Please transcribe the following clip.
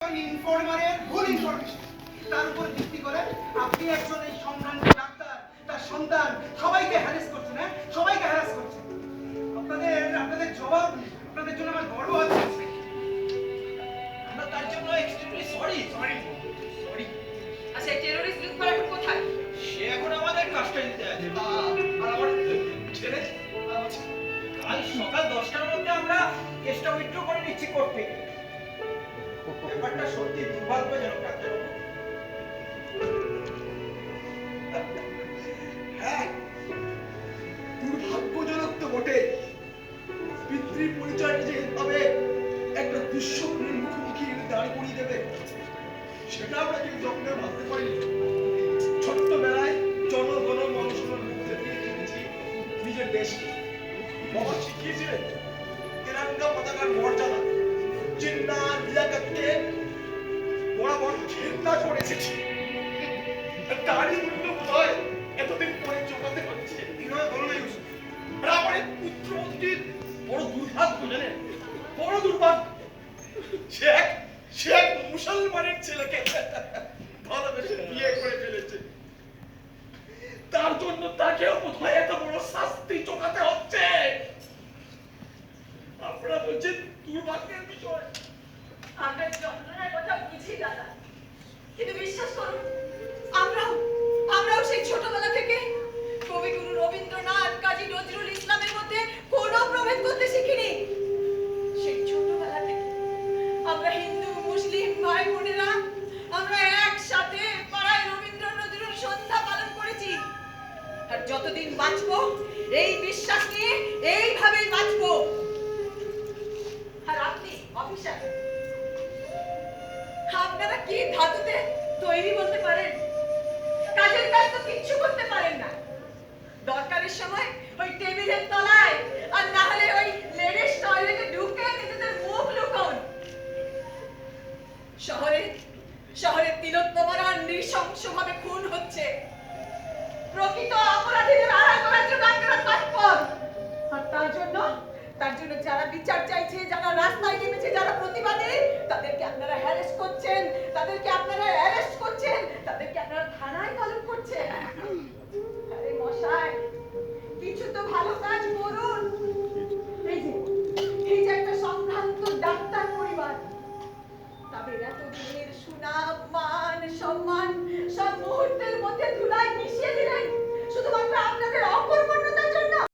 ইনফরমারের ভুল ইনফরমেশন, তার উপর ভিত্তি করে আপনি একজন এই সম্ভ্রান্ত ডাক্তার, তার সন্তান সবাইকে হ্যারাস করছেন। হ্যাঁ, সবাইকে হ্যারাস করছেন। আপনাদের জবাব, আপনাদের জন্য আমার গর্ব হচ্ছে। আমরা তার জন্য এক্সট্রিমলি সরি। আচ্ছা, টেররিস্ট লুৎফর এখন কোথায়? সে এখন আমাদের কাস্টডিতে আছে। আর আমার ছেলে কাল সকাল 10টার মধ্যে আমরা কেসটা উইথড্র করে নিচ্ছি কোর্ট থেকে। ব্যাপারটা সত্যি দুর্ভাগ্যজনক ডাক্তারবাবু। হ্যাঁ, দুর্ভাগ্যজনক তো বটে। পিতৃ পরিচয়টা যে এভাবে একটা দুঃস্বপ্নের মুখোমুখি দাঁড় করিয়ে দেবে, সেটা আমরা কেউ যত্নে ভাবতে পারিনি। ছোট্টবেলায় জনগণ মানুষের মধ্যে দিয়ে কিনেছি নিজের দেশকে। বাবা শিখিয়েছিলেন তিরঙ্গা পতাকার মর্যাদা, জিন্না লিয়াকতকে বরাবর ঘৃণা করে এসেছি। তারই মূল্য বোধহয় এতদিন পরে চোখাতে হচ্ছে। বিনয় বলো না ইউসুফ, আমার পুত্রমন্ত্রীর বড় দুর্ভাগ্য, জানেন, বড় দুর্ভাগ্য। সে এক মুসলমানের ছেলেকে ভালোবেসে বিয়ে করে ফেলেছে। তার জন্য তাকেও বোধহয় এত বড় শাস্তি চোখাতে হচ্ছে। আপনারা বলছেন দুর্ভাগ্যের বিষয়। আমরা যন্ত্রণার কথা বুঝি দাদা, কিন্তু বিশ্বাস করুন, আমরাও সেই ছোটবেলা থেকে কবিগুরু রবীন্দ্রনাথ, কাজী নজরুল ইসলামের মধ্যে কোনো প্রভেদ করতে শিখিনি। সেই ছোটবেলা থেকে আমরা হিন্দু মুসলিম ভাই বোনেরা আমরা একসাথে পাড়ায় রবীন্দ্র নজরুল সন্ধ্যা পালন করেছি। আর যতদিন বাঁচবো এই বিশ্বাস নিয়ে এইভাবেই বাঁচবো। আর আপনি অফিসার, আপনারা কি ধাতুতে তৈরি বলতে পারেন? কাজের কাজ তো কিচ্ছু করতে পারেন না। দরকারের সময় ওই টেবিলের তলায়, আর না হলে ওই লেডিস টয়লেটে ঢুকে নিজেদের মুখ লুকান। শহরে তিলোত্তমারা নৃশংসভাবে খুন হচ্ছে। প্রকৃত অপরাধীদের আড়াল করার জন্য আপনারা তৎপর। আর তার জন্য যারা বিচার চাইছে, যারা রাস্তায় নেমেছে, যারা প্রতিবাদী, তাদেরকে আপনারা হ্যারাস করছেন, তাদেরকে আপনারা অ্যারেস্ট করছেন, তাদেরকে আপনারা থানায় তলব করছেন। আরে মশাই, কিছু তো ভালো কাজ